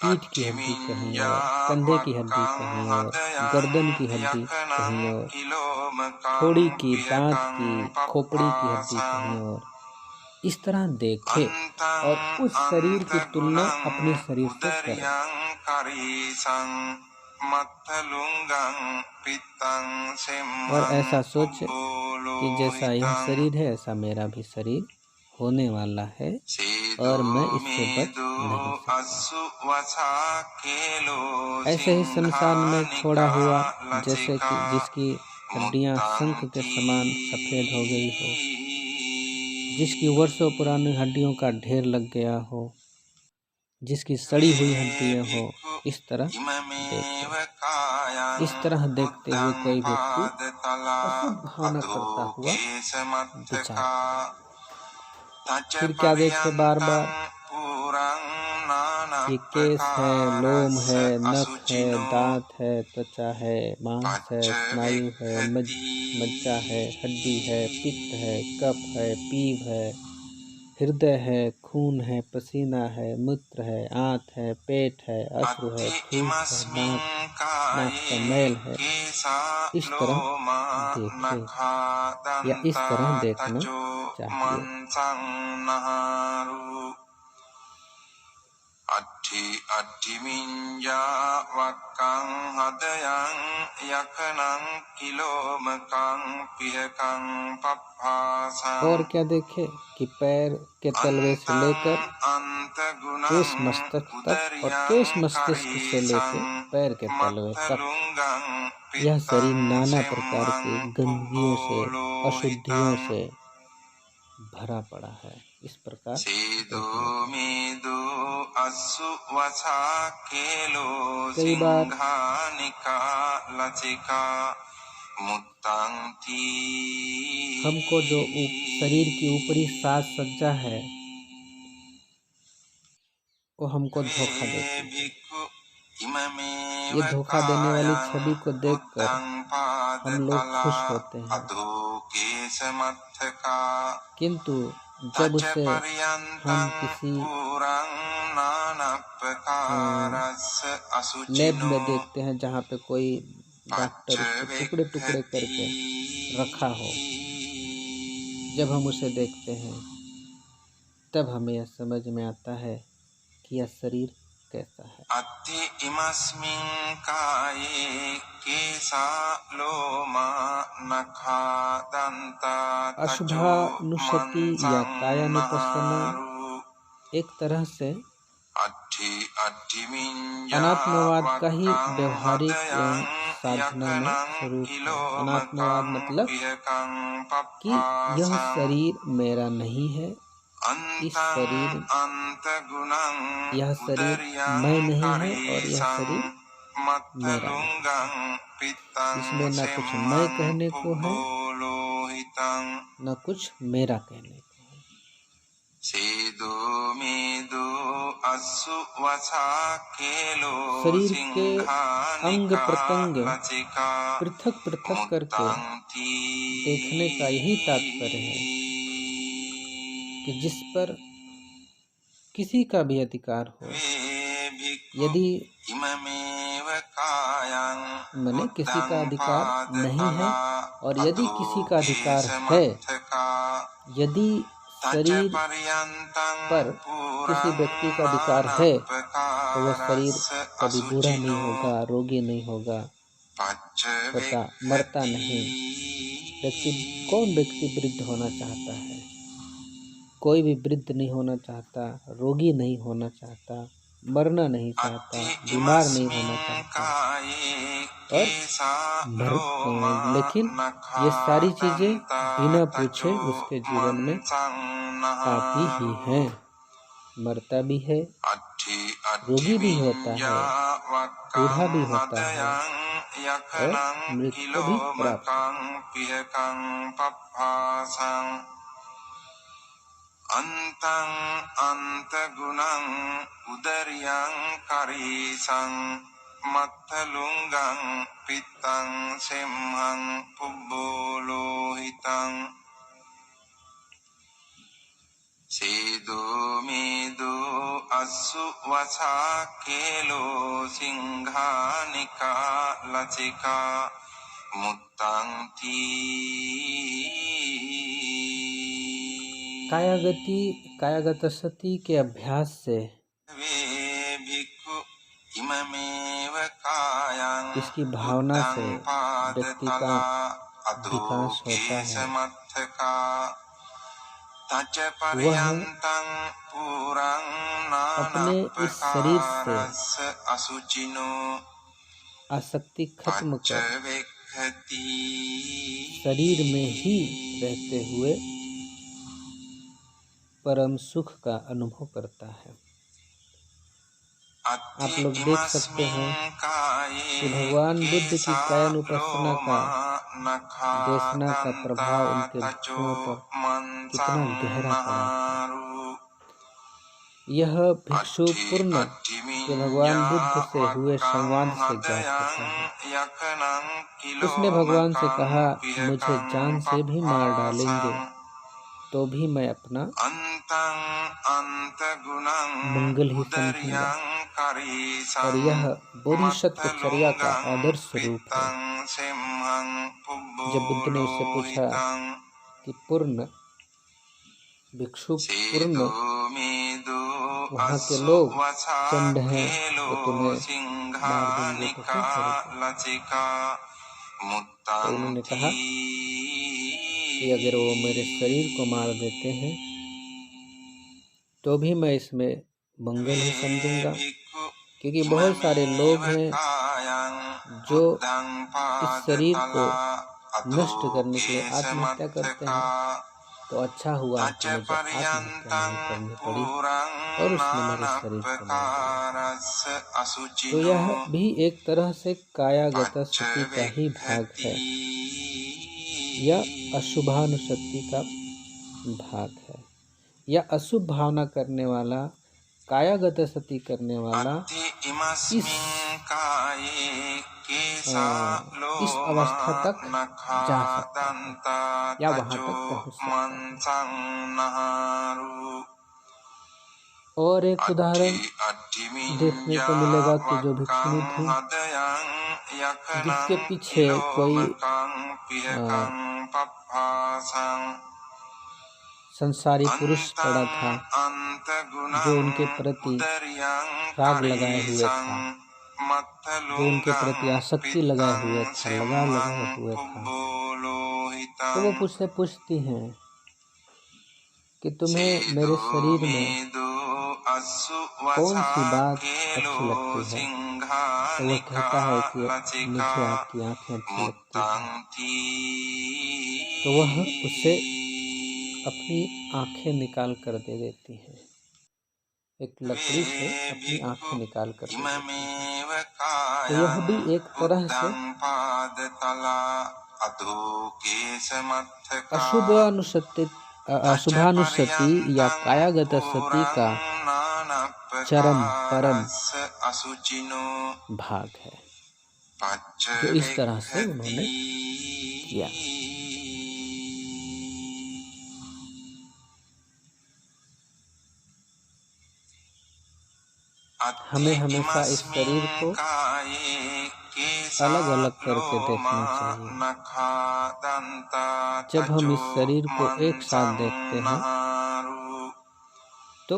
पीठ की हड्डी कहीं और, कंधे की हड्डी कहीं और, गर्दन की हड्डी कहीं और, थोड़ी की, दांत की, खोपड़ी की हड्डी कहीं और। इस तरह देखे और उस शरीर की तुलना अपने शरीर से करें। और ऐसा सोचे कि जैसा यह शरीर है ऐसा मेरा भी शरीर होने वाला है और मैं इससे बच नहीं सकता। ऐसे ही शमशान में छोड़ा हुआ जैसे कि जिसकी हड्डियां शंख के समान सफेद हो गई हो, जिसकी वर्षों पुरानी हड्डियों का ढेर लग गया हो, जिसकी सड़ी हुई हड्डियां हो, इस तरह देखे। इस तरह देखते हुए कोई व्यक्ति अशुभ भावना करता हुआ विचार करे। फिर क्या देखे बार बार कि केस है, लोम है, नख है, दांत है, त्वचा है, मांस है, स्नायु है, मज्जा है, हड्डी है, पित्त है, कफ है, पीव है, हृदय है, खून है, पसीना है, मूत्र है, आंत है, पेट है, अश्रु है, थूक है, नाक का मैल है। इस तरह देखे या इस तरह देखना चाहिए। और क्या देखे कि पैर के तलवे से लेकर केश मस्तक तक और केश मस्तिष्क से लेकर पैर के तलवे तक यह शरीर नाना प्रकार के गंदगियों से, अशुद्धियों से भरा पड़ा है। इस प्रकार कई बार हमको जो शरीर की ऊपरी साज सज्जा है वो हमको धोखा देती है। ये धोखा देने वाली छवि को देखकर हम लोग खुश होते हैं, किंतु जब उसे हम किसी लैब में देखते हैं जहाँ पे कोई डॉक्टर उसको टुकड़े टुकड़े करके रखा हो, जब हम उसे देखते हैं तब हमें यह समझ में आता है कि यह शरीर कैसा है। अशुभानुशति या कायानुपस्सना एक तरह से अनात्मवाद का ही व्यवहारिक एवं साधना में स्वरूप है। अनात्मवाद मतलब कि यह शरीर मेरा नहीं है, यह शरीर मैं नहीं है और यह शरीर मेरा नहीं। इसमें न कुछ मैं कहने को है न कुछ मेरा कहने को है। शरीर के अंग प्रत्यंग पृथक पृथक करके देखने का यही तात्पर्य है कि जिस पर किसी का भी अधिकार हो, यदि मैंने किसी का अधिकार नहीं है और यदि किसी का अधिकार है, यदि शरीर पर किसी व्यक्ति का अधिकार है तो वह शरीर कभी बूढ़ा नहीं होगा, रोगी नहीं होगा तथा मरता नहीं। कौन व्यक्ति वृद्ध होना चाहता है? कोई भी वृद्ध नहीं होना चाहता, रोगी नहीं होना चाहता, मरना नहीं चाहता, बीमार नहीं होना चाहता। और लेकिन ये सारी चीजें बिना पूछे उसके जीवन में आती ही हैं। मरता भी है, रोगी भी होता है, बूढ़ा भी होता है और मृत्यु भी प्राप्त मत्थलुंगं पित्तं सिंहं पुब्बोलोहितं सेदो मेदो अस्सु वसा केलो सिंहानिका लचिका मुत्तं थी। कायागत सती के अभ्यास से इसकी भावना से व्यक्ति का विकास होता है। वह अपने इस शरीर से आसक्ति खत्म कर शरीर में ही रहते हुए परम सुख का अनुभव करता है। आप लोग देख सकते हैं कि भगवान बुद्ध की कायानुपස්සना का देशना का प्रभाव उनके भिक्षुओं पर कितना गहरा पड़ा था। यह भिक्षु पूर्ण के भगवान बुद्ध से हुए संवाद से ज्ञात होता है। उसने भगवान से कहा, मुझे जान से भी मार डालेंगे तो भी मैं अपना मंगल ही समझूंगा। और यह बोधिसत्वचर्या का आदर्श रूप है। जब बुद्ध ने उससे पूछा कि पूर्ण भिक्षु पूर्ण वहाँ के लोग चंड हैं तो तुम्हें मार देंगे तो क्या करोगे? तो उन्होंने कहा कि अगर वो मेरे शरीर को मार देते हैं तो भी मैं इसमें मंगल ही समझूंगा, क्योंकि बहुत सारे लोग हैं जो इस शरीर को नष्ट करने के लिए आत्महत्या करते हैं। तो अच्छा हुआ कि मुझे आत्महत्या नहीं करनी पड़ी और उसने मेरे शरीर को मार दिया। तो यह भी एक तरह से कायागत सती का ही भाग है, यह अशुभानुसक्ति का भाग है। या अशुभ भावना करने वाला, कायागत सती करने वाला इस अवस्था तक जा सकता है या वहां तक पहुंच सकता है। और एक उदाहरण देखने को मिलेगा कि जो भिक्षुणी थी जिसके पीछे कोई संसारी पुरुष पड़ा था जो उनके प्रति राग लगाए हुए था, जो उनके प्रति आसक्ति लगाए हुए था, लगाए हुए था। तो वो मुझसे पूछती हैं कि तुम्हें मेरे शरीर में कौन सी बात अच्छी लगती है? तो वो कहता है कि मुझे आपकी आंखें अच्छी लगती हैं। तो वह उससे अपनी आंखें निकाल कर दे देती है, एक लकड़ी से अपनी आंखें निकाल कर दे देती है। तो यह भी एक तरह से अशुभानुसति या कायागत सती का चरम परम भाग है, जो इस तरह से उन्होंने किया। हमें हमेशा इस शरीर को अलग अलग करके देखना चाहिए। जब हम इस शरीर को एक साथ देखते हैं तो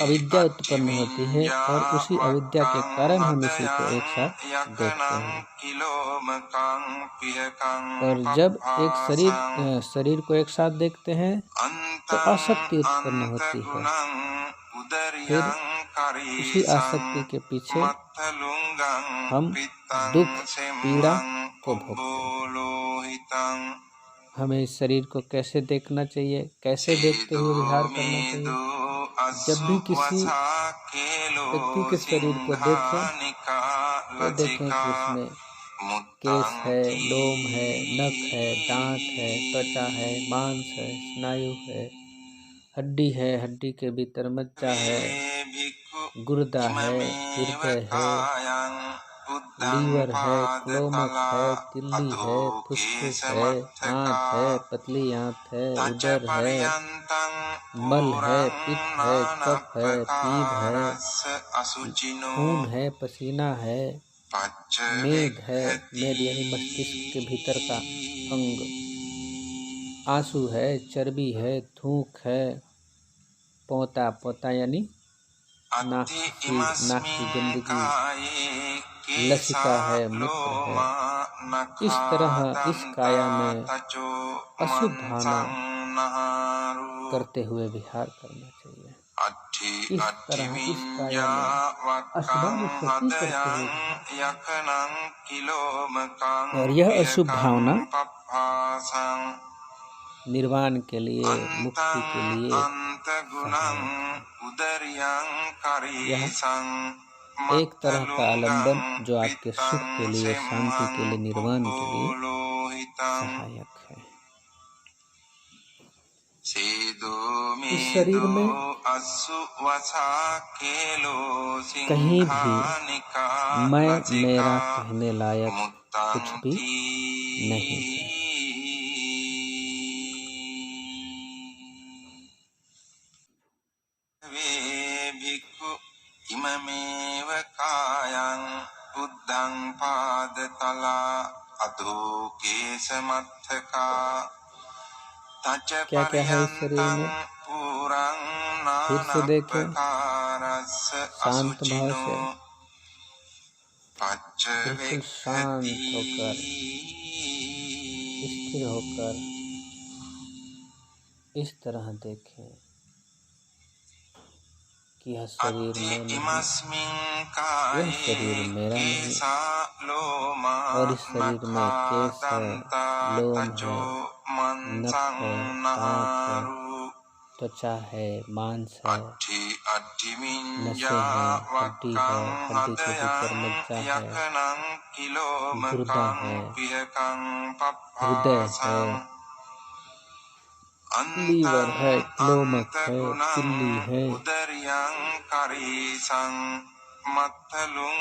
अविद्या उत्पन्न होती है और उसी अविद्या के कारण हम इसी को एक साथ देखते हैं। और जब एक शरीर को एक साथ देखते हैं तो आसक्ति उत्पन्न होती है। फिर उसी आसक्ति के पीछे हम दुख पीड़ा को भोगते हैं। हमें इस शरीर को कैसे देखना चाहिए, कैसे देखते हुए विहार करना चाहिए? जब भी किसी व्यक्ति के शरीर को देखें तो देखें कि उसमें केश है, लोम है, नख है, दांत है, त्वचा है, मांस है, स्नायु है, हड्डी है, हड्डी के भीतर मज्जा है, गुर्दा है, हृदय है, लीवर है, क्लोमक है, तिल्ली है, फुसफुस है, आंत है, पतली आंत है, उदर है, मल है, पित्त है, कफ है, पीप है, खून है, पसीना है, मेद है, मेद यानी मस्तिष्क के भीतर का अंग, आंसू है, चर्बी है, थूक है, पोता, पोता यानी नाक की गंदगी, लसिका है, मूत्र है। इस तरह इस काया में अशुद्ध भावना करते हुए विहार करना चाहिए। इस तरह इस काया में अशुभानुशक्ति करते हुए और यह अशुभ भावना निर्वाण के लिए, मुक्ति के लिए यह एक तरह का आलंबन जो आपके सुख के लिए, शांति के लिए, निर्वाण के लिए सहायक है। इस शरीर में कहीं भी मैं मेरा कहने लायक कुछ भी नहीं है। इममेव कायं बुद्धं पादतला अधो केशमत्थका क्या क्या है इस शरीर में? फिर से देखें शांत भाव से, बिल्कुल शांत होकर, स्थिर होकर इस तरह देखें कि यह शरीर में नहीं, यह शरीर मेरा नहीं, और इस शरीर में केश है, लोम है, नख है, दांत है, त्वचा है, मांस है, नसें हैं, हड्डी है, हड्डी के भीतर मज्जा है, गुर्दा है, हृदय है, लीवर है, क्लोमक है, तिल्ली है,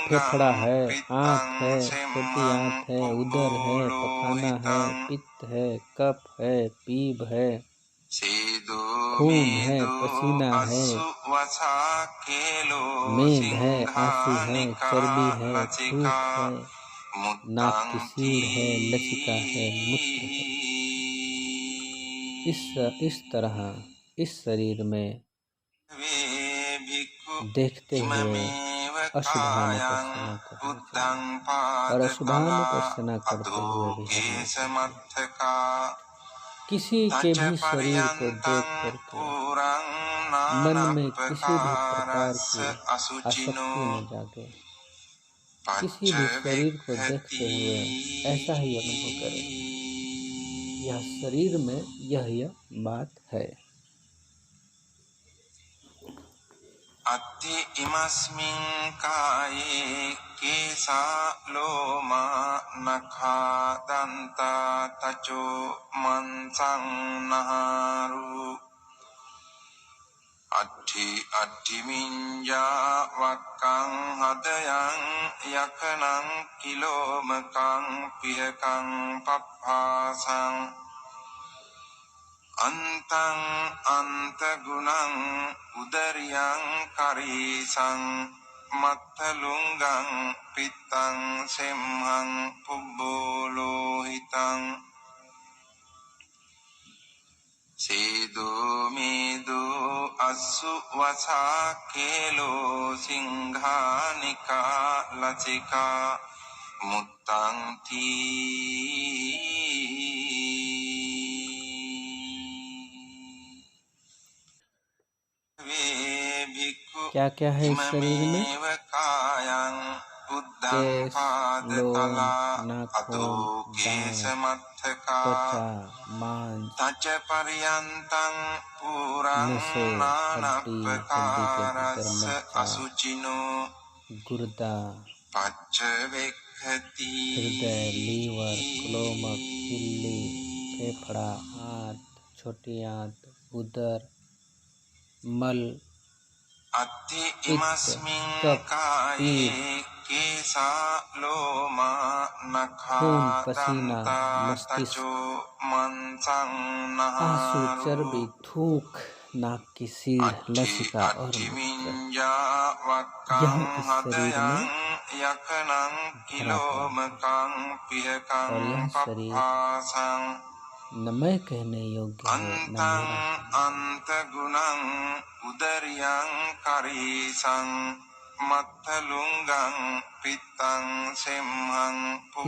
फेफड़ा है, आंत है, छोटी आंत है, उदर है, पखाना है, पित्त है, कफ है, पीप है, खून है, पसीना है, मेद है, आंसू है, चर्बी है, थूक है, नाक की सीड़ है, लसिका है, मूत्र है। इस तरह इस शरीर में देखते हुए अशुभानुपस्सना करनी चाहिए और अशुभानुपस्सना करते हुए विहरना चाहिए। किसी के भी शरीर को देख करके मन में किसी भी प्रकार की आसक्ति न जागे। किसी भी शरीर को देखते हुए ऐसा ही अनुभव करें, यह शरीर में यह बात है। अत्ति इमस्मिन् काये केशा लोमा नखा दन्ता तचो मंसं नहारु अट्ठिमिञ्जा वक्कं हदयं यखनं किलोमकं पिहकं पप्पासं अन्तं अन्तगुणं उदर्यं करीसं मत्थलुङ्गं पित्तं सिंहं पुब्बोलोहितं सेदो मेदो अस्सु वसा केलो सिंहानिका लसिका मुत्तं थी। क्या क्या है इस शरीर में? केश, लोम, नाखून, दांत, त्वचा, मांस, नसें, हड्डी, हड्डी के भीतर मज्जा, गुर्दा, हृदय, लीवर, क्लोमक, तिल्ली, फेफड़ा, आंत, छोटी आंत, उदर, मल, पित्त, कफ, पीप, खून, पसीना, मस्तिष्क, आंसू, चर्बी, थूक, नाक की सीढ़, लसिका और मूत्र, यह इस शरीर में भरा हुआ है और यह शरीर न मैं कहने योग्य है न मेरा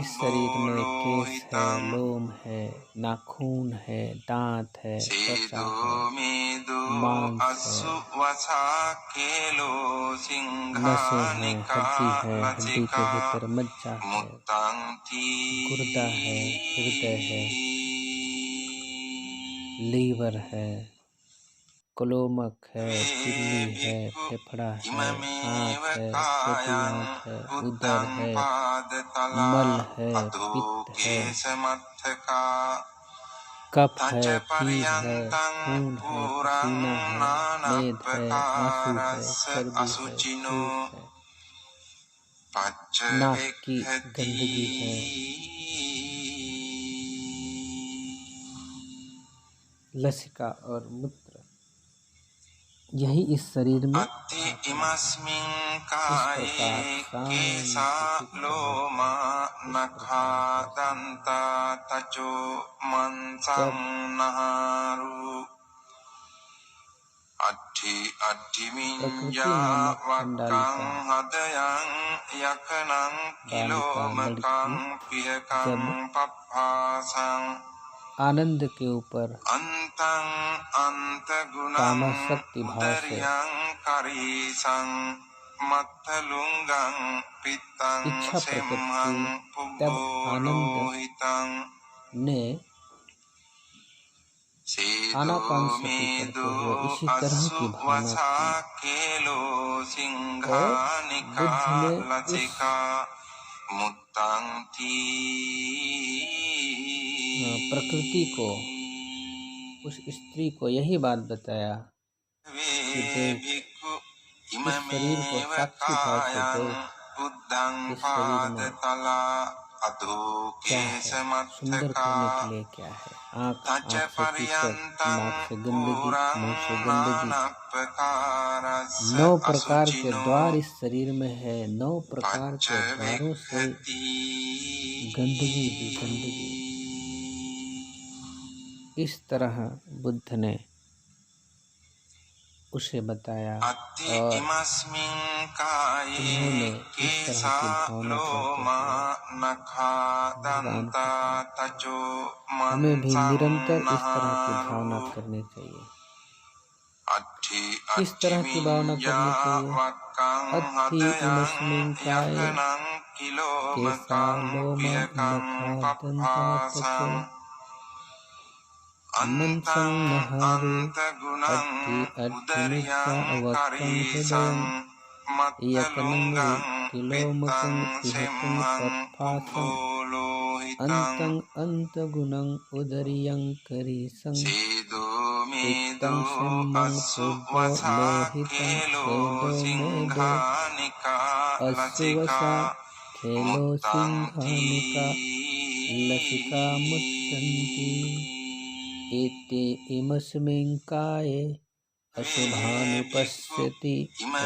इस शरीर में केश है, लोम है, नाखून है, दांत है, त्वचा है, मांस है, नसें हैं, हड्डी है, हड्डी के भीतर मज्जा है, गुर्दा है, हृदय है, लीवर है, कोलोमक है, तिल्ली है, फेफड़ा है, आँख है, छोटी आँख है, उदर है, मल है, पित्त है, कफ है, पीप है, खून है, पसीना है, मेद है, आंसू है, चर्बी है, थूक है, नाक की गंदगी है, लसिका और मूत्र, यही इस शरीर में इस प्रकार प्रकृति नामक चंडालिका लड़की जब आनंद के ऊपर कामासक्ति भाव से इच्छा प्रकट की, तब आनंद ने आनापानसती करते हुए इसी तरह की भावना की और बुद्ध ने उस प्रकृति को, उस स्त्री को यही बात बताया कि देख, इस शरीर को साक्षी भाव से देख, इस शरीर में क्या है, सुंदर करने के लिए क्या है, आँख से कीचड़, नाक से गंदगी, मुंह से गंदगी, 9 प्रकार के द्वार इस शरीर में है, 9 प्रकार के द्वारों से गंदगी ही गंदगी। इस तरह बुद्ध ने उसे बताया और उन्होंने इस तरह की भावना करते हुए हमें भी निरंतर इस तरह की भावना करनी चाहिए। किस तरह की भावना करनी चाहिए? अत्थि इमस्मिन् काये केशा लोमा नखा दंता त्वचा मनसं नहारो अट्ठि अट्ठिमुच्चा वक्रं हृदयं यकनं किलोमकं पिहकं पप्पासं अन्तं अन्तगुणं उदरियं करीसं पित्तं सिंहं पुब्बो लोहितं स्वेदो मेदो अश्रुवसा खेलो सिंहानिका लसिका मुच्चन्ति एते इमस्मिन् काये अशुभानुपश्यति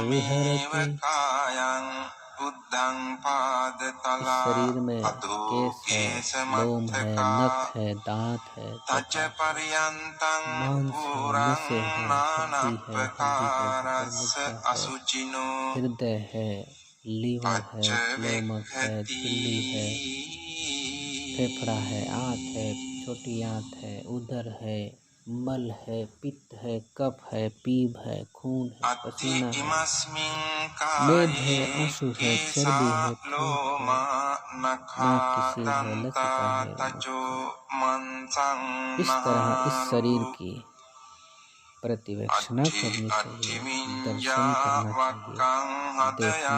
विहरति। इस शरीर में केश है, लोम है, नख है, दांत है, त्वचा है, मांस है, नसें हैं, हड्डी है, हृदय है, लीवर है, कोलोमक है, तिल्ली है, फेफड़ा है, आँख है, छोटी आँख है, उदर है, मल है, पित्त है, कफ है, पीप है, खून है, पसीना है, मेद है, आंसू है, चर्बी है, थूक है, नाक की सीढ़ है, लसिका है, इस तरह इस शरीर की प्रतिवेक्षणा करनी चाहिए, दर्शन करना चाहिए,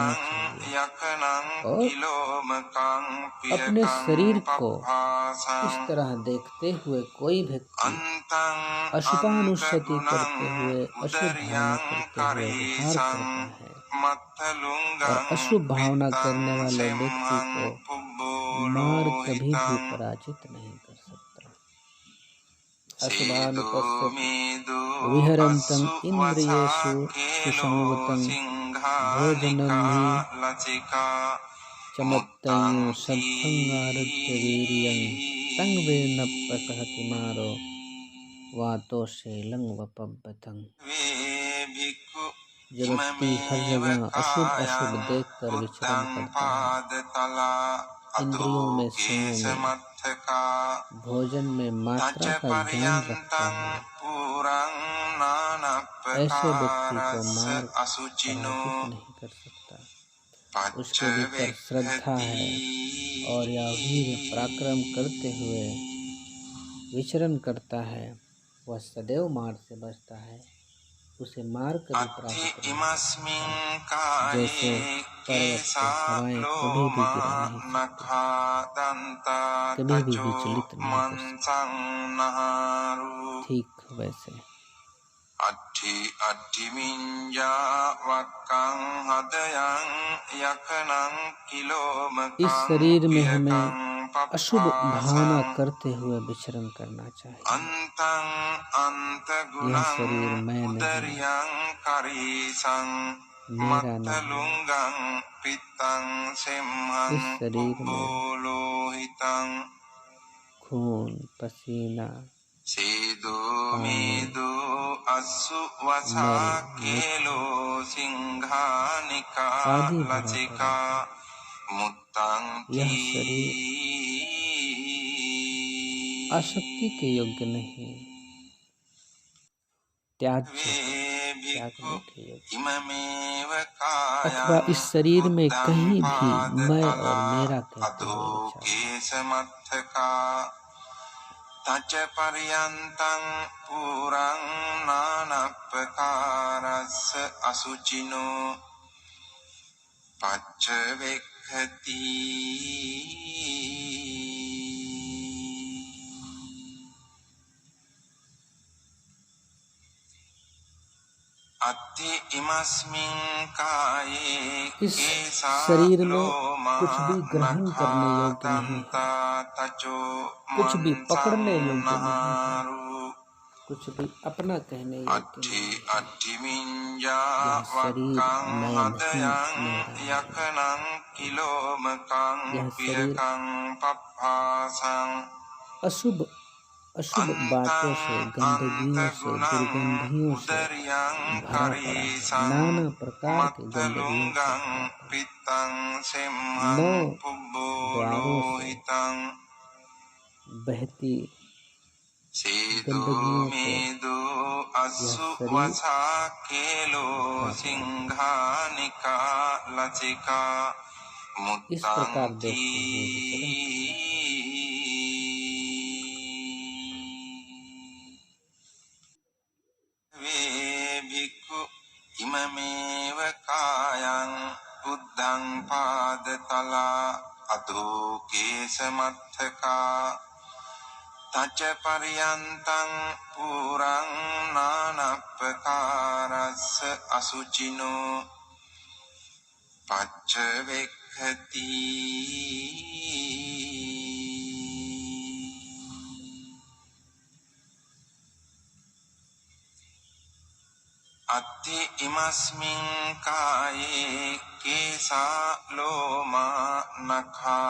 देखना चाहिए और अपने शरीर को इस तरह देखते हुए कोई व्यक्ति अशुभानुष्यति करते हुए, अशुभ भावना करते हुए विहार करता है और अशुभ भावना करने वाले व्यक्ति को मार कभी भी पराजित नहीं कर सकता। अशुभानुपश्यति विहरन्तं इंद्रियेषु सुसंवतं भोजनन्हि चमत्तयो सद्भंगारुद्ध वीर्यं तं वेर्नप्पसहति मारो वातोषेलं वपब्बतं। जो व्यक्ति हर जगह अशुभ अशुभ देखकर विचरण करता है, इंद्रियों में संयम, भोजन में मात्रा का ज्ञान रखता है, ऐसे व्यक्ति को मार पराजित नहीं कर सकता। उसके भीतर श्रद्धा है और यह वीर पराक्रम करते हुए विचरण करता है, वह सदैव मार से बचता है, उसे मार कभी पराजित नहीं कर सकता। जैसे पर्वत को हवाएं कभी भी गिरा नहीं सकती, कभी भी विचलित नहीं कर सकती, ठीक वैसे इस शरीर में हमें अशुभ भावना करते हुए विचरण करना चाहिए। यह शरीर मैं नहीं, मेरा नहीं। इस शरीर में खून, पसीना, पानी, मल, आदि भरा पड़ा है। यह शरीर आसक्ति के योग्य नहीं, त्यागने के योग्य, अथवा इस शरीर में कहीं भी मैं और मेरा कहते हुए विचार। तच पर्यन्तं पुरं नानप्रकारस्य असुचिनो पच्चवेक्खति। इस शरीर में कुछ भी ग्रहण करने योग्य नहीं है, कुछ भी पकड़ने योग्य नहीं है, कुछ भी अपना कहने योग्य नहीं है। यह शरीर मैं नहीं, यह शरीर अशुभ अशुभ बातों से, गंदगियों से, दुर्गंधियों से भरा पड़ा है। नाना प्रकार के गंदगियों से, 9 द्वारों से बहती गंदगियों से यह शरीर इस प्रकार देखते हुए इममेव कायं बुद्धं पादतला अधोकेशमर्थका तच पर्यन्तं पुरं नानप्रकारस्य असुचिनो पच्चवेक्खति। अत्ति इमस्मिन् काये केशा लोमा नखा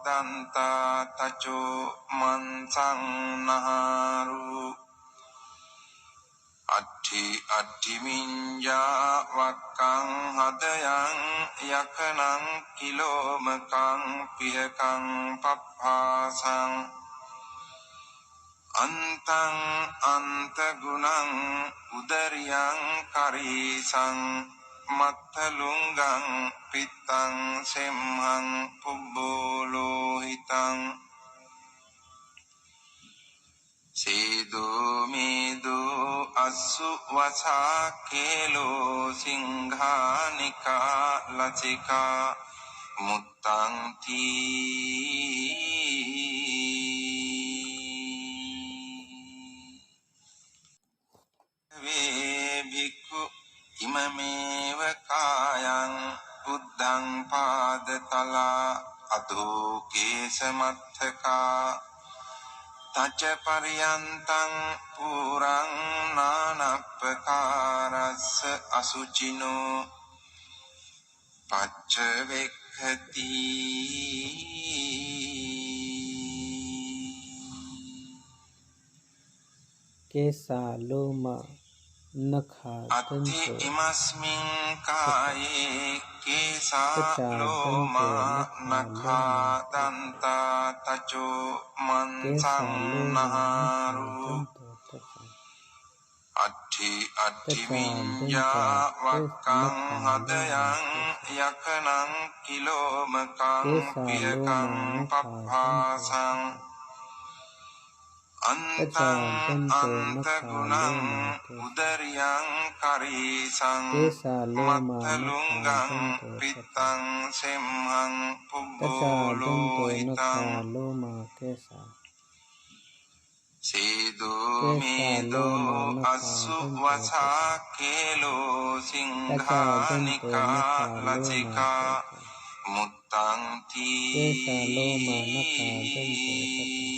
दन्ता तचो मंसं नहारु अट्ठिमिञ्जा वक्कं हदयं यकनं किलोमकं पिहकं पप्पासं अन्तं अन्तगुणं उदर्यं करीसं मत्थलुङ्गं पित्तं सिंहं पुब्बोलोहितं सेदो मेदो अस्सु वसा केलो सिंहानिका लचिका मुत्तं थी। ඉමමේව කායං බුද්ධං පාදතලා අදෝ කේසමත්තකා තච පරියන්තං පුරං නානප්පකාරස්ස අසුචිනෝ පච්ච වෙක්ඛති केसा लोमा नखा අත්ථි दंतो ඉමස්මින් කායේ කේසා तचा ලෝමා दंतो නඛා දන්තා තචෝ केसा लोमा මන්සන්නහාරු नखा दंतो तचा අට්ඨි අට්ඨි तचा විඤ්ඤා दंता වක්කං හදයන් යකනං කිලෝමකං केसा පියකං लोमा नखा පප්පාසං तचा අන්තං दंतो අන්ත नखा ගුණං लोमा උදරියං කරීසං केसा लोमा नखा මත්තලුංගං दंतो तचा පිත්තං සෙම්හං तचा दंतो පුබ්බෝලෝහිතං नखा लोमा केसा සීදෝ केसा මේදෝ लोमा नखा අස්සු दंतो වසා तचा කේලෝ तचा दंतो සිංහානිකා नखा लोमा ලචිකා केसा මුත්තං තී केसा लोमा नखा दंतो तचा